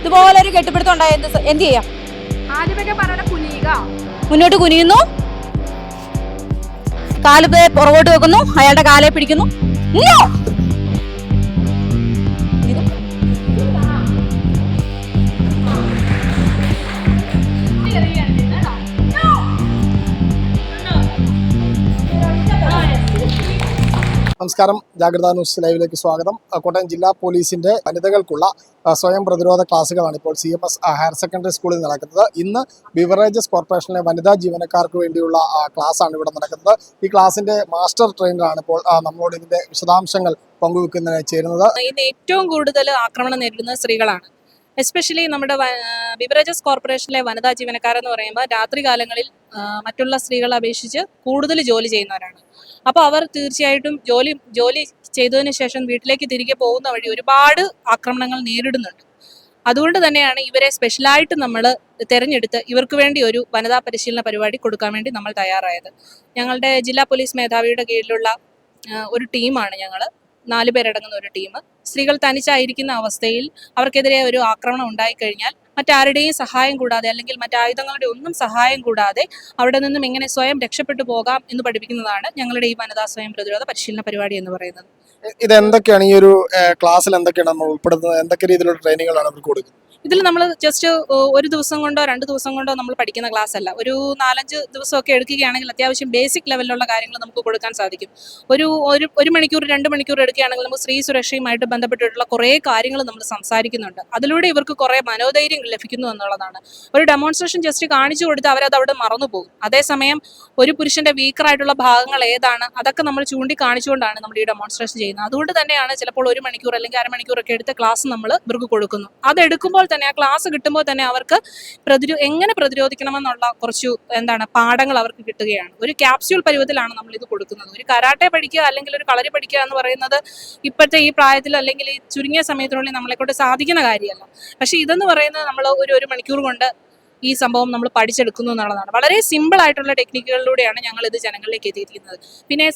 ഇതുപോലൊരു കെട്ടിപ്പിടുത്തം ഉണ്ടായ എന്ത് ചെയ്യാം? ആദ്യമൊക്കെ പറയണ കുനിയുക, മുന്നോട്ട് കുനിയുന്നു, കാല് പുറകോട്ട് വെക്കുന്നു, അയാളുടെ കാലെ പിടിക്കുന്നു. നമസ്കാരം, ജാഗ്രത ന്യൂസ് ലൈവിലേക്ക് സ്വാഗതം. കോട്ടയം ജില്ലാ പോലീസിന്റെ വനിതകൾക്കുള്ള സ്വയം പ്രതിരോധ ക്ലാസുകളാണ് ഇപ്പോൾ CMS ഹയർ സെക്കൻഡറി സ്കൂളിൽ നടക്കുന്നത്. ഇന്ന് ബിവറേജസ് കോർപ്പറേഷനിലെ വനിതാ ജീവനക്കാർക്ക് വേണ്ടിയുള്ള ക്ലാസ്സാണ് ഇവിടെ നടക്കുന്നത്. ഈ ക്ലാസിന്റെ മാസ്റ്റർ ട്രെയിനറാണ് ഇപ്പോൾ നമ്മളോട് ഇതിന്റെ വിശദാംശങ്ങൾ പങ്കുവെക്കുന്നതിന് ചേരുന്നത്. ഇന്ന് ഏറ്റവും കൂടുതൽ ആക്രമണം നേരിടുന്നത് സ്ത്രീകളാണ്. എസ്പെഷ്യലി നമ്മുടെ ബിവറേജസ് കോർപ്പറേഷനിലെ വനിതാ ജീവനക്കാരെന്ന് പറയുമ്പോൾ രാത്രി കാലങ്ങളിൽ മറ്റുള്ള സ്ത്രീകളെ അപേക്ഷിച്ച് കൂടുതൽ ജോലി ചെയ്യുന്നവരാണ്. അപ്പോൾ അവർ തീർച്ചയായിട്ടും ജോലി ചെയ്തതിന് ശേഷം വീട്ടിലേക്ക് തിരികെ പോകുന്ന വഴി ഒരുപാട് ആക്രമണങ്ങൾ നേരിടുന്നുണ്ട്. അതുകൊണ്ട് തന്നെയാണ് ഇവരെ സ്പെഷ്യലായിട്ട് നമ്മൾ തിരഞ്ഞെടുത്ത് ഇവർക്ക് വേണ്ടി ഒരു വനിതാ പരിശീലന പരിപാടി കൊടുക്കാൻ വേണ്ടി നമ്മൾ തയ്യാറായത്. ഞങ്ങളുടെ ജില്ലാ പോലീസ് മേധാവിയുടെ കീഴിലുള്ള ഒരു ടീമാണ് ഞങ്ങൾ, 4 പേരടങ്ങുന്ന ഒരു ടീം. സ്ത്രീകൾ തനിച്ചായിരിക്കുന്ന അവസ്ഥയിൽ അവർക്കെതിരെ ഒരു ആക്രമണം ഉണ്ടായിക്കഴിഞ്ഞാൽ മറ്റാരുടെയും സഹായം കൂടാതെ, അല്ലെങ്കിൽ മറ്റായുധങ്ങളുടെ ഒന്നും സഹായം കൂടാതെ അവിടെ നിന്നും എങ്ങനെ സ്വയം രക്ഷപ്പെട്ടു പോകാം എന്ന് പഠിപ്പിക്കുന്നതാണ് ഞങ്ങളുടെ ഈ വനിതാ സ്വയം പ്രതിരോധ പരിശീലന പരിപാടി എന്ന് പറയുന്നത്. ഇത് എന്തൊക്കെയാണ് ഈ ഒരു ക്ലാസ്സിൽ എന്തൊക്കെയാണ് നമ്മൾ ഉൾപ്പെടുന്നത്? എന്തൊക്കെ രീതിയിലുള്ള ട്രെയിനിങ്ങുകളാണ് അവർക്ക് കൊടുക്കുന്നത്? ഇതിൽ നമ്മൾ ജസ്റ്റ് ഒരു ദിവസം കൊണ്ടോ 2 ദിവസം കൊണ്ടോ നമ്മൾ പഠിക്കുന്ന ക്ലാസ് അല്ല. ഒരു 4-5 ദിവസമൊക്കെ എടുക്കുകയാണെങ്കിൽ അത്യാവശ്യം ബേസിക് ലെവലിലുള്ള കാര്യങ്ങൾ നമുക്ക് കൊടുക്കാൻ സാധിക്കും. ഒരു മണിക്കൂർ 2 മണിക്കൂർ എടുക്കുകയാണെങ്കിൽ നമുക്ക് സ്ത്രീ സുരക്ഷയുമായിട്ട് ബന്ധപ്പെട്ടിട്ടുള്ള കുറേ കാര്യങ്ങൾ നമ്മൾ സംസാരിക്കുന്നുണ്ട്. അതിലൂടെ ഇവർക്ക് കുറേ മനോധൈര്യം ലഭിക്കുന്നു എന്നുള്ളതാണ്. ഒരു ഡെമോൺസ്ട്രേഷൻ ജസ്റ്റ് കാണിച്ചു കൊടുത്ത് അവരത് അവിടെ മറന്നുപോകും. അതേസമയം ഒരു പുരുഷന്റെ വീക്കറായിട്ടുള്ള ഭാഗങ്ങൾ ഏതാണ് അതൊക്കെ നമ്മൾ ചൂണ്ടിക്കാണിച്ചുകൊണ്ടാണ് നമ്മൾ ഈ ഡെമോൺസ്ട്രേഷൻ ചെയ്യുന്നത്. അതുകൊണ്ട് തന്നെയാണ് ചിലപ്പോൾ 1 മണിക്കൂർ അല്ലെങ്കിൽ അരമണിക്കൂറൊക്കെ എടുത്ത് ക്ലാസ് നമ്മൾ ഇവർക്ക് കൊടുക്കുന്നു. അതെടുക്കുമ്പോൾ തന്നെ, ആ ക്ലാസ് കിട്ടുമ്പോൾ തന്നെ അവർക്ക് എങ്ങനെ പ്രതിരോധിക്കണമെന്നുള്ള കുറച്ച് പാഠങ്ങൾ അവർക്ക് കിട്ടുകയാണ്. ഒരു ക്യാപ്സ്യൂൾ പരുവത്തിലാണ് നമ്മൾ ഇത് കൊടുക്കുന്നത്. ഒരു കരാട്ടെ പഠിക്കുക അല്ലെങ്കിൽ ഒരു കളരി പഠിക്കുക എന്ന് പറയുന്നത് ഇപ്പോഴത്തെ ഈ പ്രായത്തിൽ അല്ലെങ്കിൽ ഈ ചുരുങ്ങിയ സമയത്തിനുള്ളിൽ നമ്മളെക്കൊണ്ട് സാധിക്കുന്ന കാര്യമല്ല. പക്ഷെ ഇതെന്ന് പറയുന്നത് നമ്മൾ ഒരു മണിക്കൂർ കൊണ്ട് ഈ സംഭവം നമ്മൾ പഠിച്ചെടുക്കുന്നു എന്നുള്ളതാണ്. വളരെ സിമ്പിൾ ആയിട്ടുള്ള ടെക്നിക്കുകളിലൂടെയാണ് ഞങ്ങൾ ഇത് ജനങ്ങളിലേക്ക് എത്തിയിരിക്കുന്നത്. പിന്നെ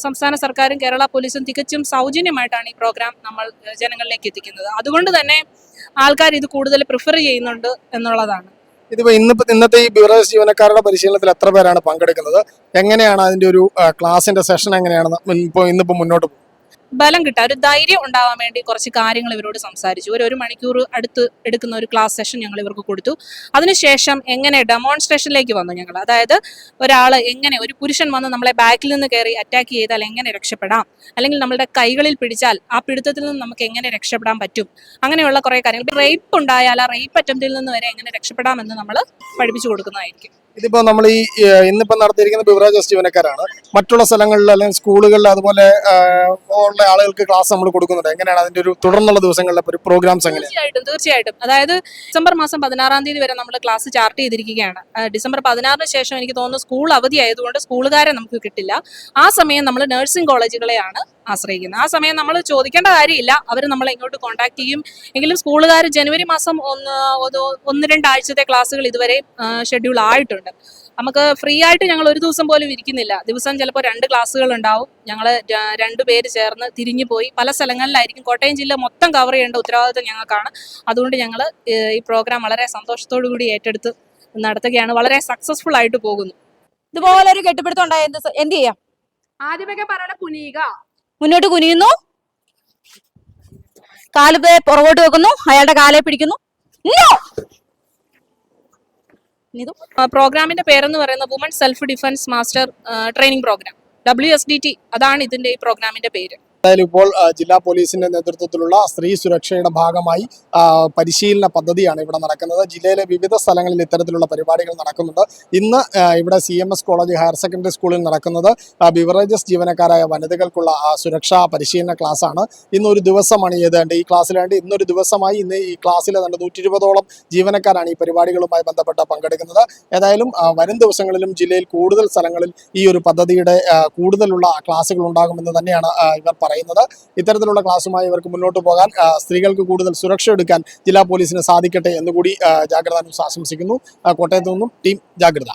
സംസ്ഥാന സർക്കാരും കേരള പോലീസും തികച്ചും സൗജന്യമായിട്ടാണ് ഈ പ്രോഗ്രാം നമ്മൾ ജനങ്ങളിലേക്ക് എത്തിക്കുന്നത്. അതുകൊണ്ട് തന്നെ ആൾക്കാർ ഇത് കൂടുതൽ പ്രിഫർ ചെയ്യുന്നുണ്ട് എന്നുള്ളതാണ്. ഇതിപ്പോ ഇന്നത്തെ ഈ ബിവറേജ് ജീവനക്കാരുടെ പരിശീലനത്തിൽ എത്ര പേരാണ് പങ്കെടുക്കുന്നത്? എങ്ങനെയാണ് അതിന്റെ ഒരു ക്ലാസിന്റെ സെഷൻ എങ്ങനെയാണ് ഇന്നിപ്പോ മുന്നോട്ട് പോകുന്നത്? ബലം കിട്ടുക, ഒരു ധൈര്യം ഉണ്ടാവാൻ വേണ്ടി കുറച്ച് കാര്യങ്ങൾ ഇവരോട് സംസാരിച്ചു. ഒരു മണിക്കൂർ അടുത്ത് എടുക്കുന്ന ഒരു ക്ലാസ് സെഷൻ ഞങ്ങൾ ഇവർക്ക് കൊടുത്തു. അതിനുശേഷം എങ്ങനെ ഡെമോൺസ്ട്രേഷനിലേക്ക് വന്നു ഞങ്ങൾ. അതായത് ഒരു പുരുഷൻ വന്ന് നമ്മളെ ബാക്കിൽ നിന്ന് കയറി അറ്റാക്ക് ചെയ്താൽ എങ്ങനെ രക്ഷപ്പെടാം, അല്ലെങ്കിൽ നമ്മളുടെ കൈകളിൽ പിടിച്ചാൽ ആ പിടുത്തത്തിൽ നിന്ന് നമുക്ക് എങ്ങനെ രക്ഷപ്പെടാൻ പറ്റും, അങ്ങനെയുള്ള കുറേ കാര്യങ്ങൾ. റേപ്പ് ഉണ്ടായാൽ ആ റേപ്പ് അറ്റംപ്റ്റിൽ നിന്ന് വരെ എങ്ങനെ രക്ഷപ്പെടാമെന്ന് നമ്മൾ പഠിപ്പിച്ചു കൊടുക്കുന്നതായിരിക്കും. ഇതിപ്പോ നമ്മൾ ഇന്നിപ്പോ നടത്തിയിരിക്കുന്ന ബിവറേജസ് ജീവനക്കാരാണ്. മറ്റുള്ള സ്ഥലങ്ങളിൽ അല്ലെങ്കിൽ സ്കൂളുകളിൽ അതുപോലെ ഉള്ള ആളുകൾക്ക് ക്ലാസ് നമ്മൾ കൊടുക്കുന്നുണ്ട്. എങ്ങനെയാണ് അതിന്റെ ഒരു തുടർന്നുള്ള ദിവസങ്ങളിലെ പ്രോഗ്രാംസ് എങ്ങനെ? തീർച്ചയായിട്ടും. അതായത് ഡിസംബർ മാസം 16-ാം തീയതി വരെ നമ്മൾ ക്ലാസ് ചാർട്ട് ചെയ്തിരിക്കുകയാണ്. ഡിസംബർ 16-ന് ശേഷം എനിക്ക് തോന്നുന്നു സ്കൂൾ അവധി ആയതുകൊണ്ട് സ്കൂളുകാരെ നമുക്ക് കിട്ടില്ല. ആ സമയം നമ്മൾ നഴ്സിംഗ് കോളേജുകളെയാണ് ആശ്രയിക്കുന്നത്. ആ സമയം നമ്മൾ ചോദിക്കേണ്ട കാര്യമില്ല, അവർ നമ്മളെ ഇങ്ങോട്ട് കോൺടാക്ട് ചെയ്യും. എങ്കിലും സ്കൂളുകാർ ജനുവരി മാസം 1-2 ആഴ്ചത്തെ ക്ലാസ്സുകൾ ഇതുവരെ ഷെഡ്യൂൾ ആയിട്ടുണ്ട്. നമുക്ക് ഫ്രീ ആയിട്ട് ഞങ്ങൾ ഒരു ദിവസം പോലും ഇരിക്കുന്നില്ല. ദിവസം ചിലപ്പോൾ 2 ക്ലാസ്സുകൾ ഉണ്ടാവും. ഞങ്ങൾ 2 പേര് ചേർന്ന് തിരിഞ്ഞു പോയി പല സ്ഥലങ്ങളിലായിരിക്കും. കോട്ടയം ജില്ല മൊത്തം കവർ ചെയ്യേണ്ട ഉത്തരവാദിത്വം ഞങ്ങൾക്കാണ്. അതുകൊണ്ട് ഞങ്ങൾ ഈ പ്രോഗ്രാം വളരെ സന്തോഷത്തോടു കൂടി ഏറ്റെടുത്ത് നടത്തുകയാണ്. വളരെ സക്സസ്ഫുൾ ആയിട്ട് പോകുന്നു. ഇതുപോലൊരു കെട്ടിപ്പിടുത്തം ഉണ്ടായ എന്ത് ചെയ്യാം? ആദ്യമൊക്കെ പറയണ കുനിയുക, മുന്നോട്ട് കുനിയുന്നു, കാല് പുറകോട്ട് വെക്കുന്നു, അയാളുടെ കാലെ പിടിക്കുന്നു. പ്രോഗ്രാമിന്റെ പേരെന്ന് പറയുന്നത് woman self defence master training programme, WSDT. അതാണ് ഇതിന്റെ ഈ പ്രോഗ്രാമിന്റെ പേര്. ഇപ്പോൾ ജില്ലാ പോലീസിന്റെ നേതൃത്വത്തിലുള്ള സ്ത്രീ സുരക്ഷയുടെ ഭാഗമായി പരിശീലന പദ്ധതിയാണ് ഇവിടെ നടക്കുന്നത്. ജില്ലയിലെ വിവിധ സ്ഥലങ്ങളിൽ ഇത്തരത്തിലുള്ള പരിപാടികൾ നടക്കുന്നുണ്ട്. ഇന്ന് ഇവിടെ CMS കോളേജ് ഹയർ സെക്കൻഡറി സ്കൂളിൽ നടക്കുന്നത് ബിവറേജസ് ജീവനക്കാരായ വനിതകൾക്കുള്ള സുരക്ഷാ പരിശീലന ക്ലാസ്സാണ്. ഇന്നൊരു ദിവസമാണ് ഈ ക്ലാസ്സിലാണ്ട് ഇന്നൊരു ദിവസമായി ഇന്ന് ഈ ക്ലാസ്സിൽ 120ഓളം ജീവനക്കാരാണ് ഈ പരിപാടികളുമായി ബന്ധപ്പെട്ട് പങ്കെടുക്കുന്നത്. ഏതായാലും വരും ദിവസങ്ങളിലും ജില്ലയിൽ കൂടുതൽ സ്ഥലങ്ങളിൽ ഈ ഒരു പദ്ധതിയുടെ കൂടുതലുള്ള ക്ലാസ്സുകൾ ഉണ്ടാകുമെന്ന് തന്നെയാണ് ഇവർ പറയുന്നത്. ഇത്തരത്തിലുള്ള ക്ലാസ്സുമായി ഇവർക്ക് മുന്നോട്ട് പോകാൻ, സ്ത്രീകൾക്ക് കൂടുതൽ സുരക്ഷ എടുക്കാൻ ജില്ലാ പോലീസിന് സാധിക്കട്ടെ എന്നുകൂടി ജാഗ്രത ന്യൂസ് ആശംസിക്കുന്നു. കോട്ടയത്തു നിന്നും ടീം ജാഗ്രത.